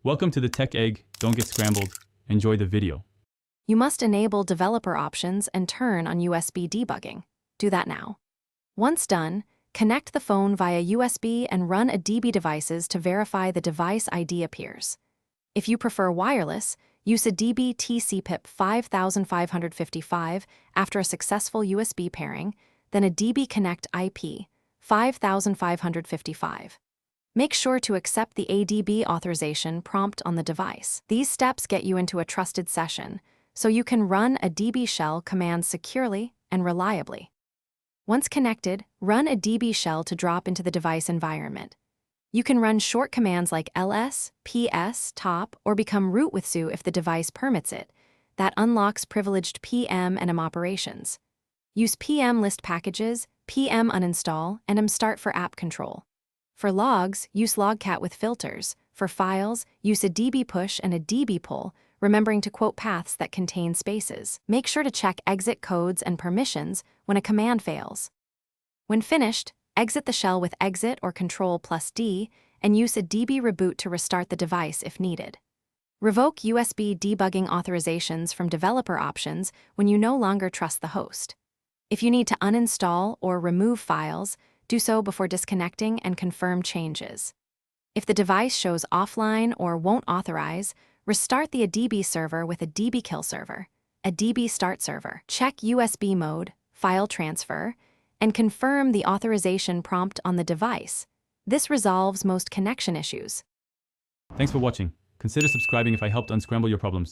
Welcome to the Tech Egg. Don't get scrambled. Enjoy the video. You must enable developer options and turn on USB debugging. Do that now. Once done, connect the phone via USB and run a DB devices to verify the device ID appears. If you prefer wireless, use a DB TCPIP 5555 after a successful USB pairing, then a DB Connect IP 5555. Make sure to accept the ADB authorization prompt on the device. These steps get you into a trusted session, so you can run a DB shell command securely and reliably. Once connected, run a DB shell to drop into the device environment. You can run short commands like ls, ps, top, or become root with su if the device permits it. That unlocks privileged PM and operations. Use PM list packages, PM uninstall, and mstart for app control. For logs, use logcat with filters. For files, use a DB push and a DB pull, remembering to quote paths that contain spaces. Make sure to check exit codes and permissions when a command fails. When finished, exit the shell with exit or Control+D and use a DB reboot to restart the device if needed. Revoke USB debugging authorizations from developer options when you no longer trust the host. If you need to uninstall or remove files, do so before disconnecting and confirm changes. If the device shows offline or won't authorize, restart the DB server with a DB kill server, a DB start server. Check USB mode, file transfer, and confirm the authorization prompt on the device. This resolves most connection issues. Thanks for watching. Consider subscribing if I helped unscramble your problems.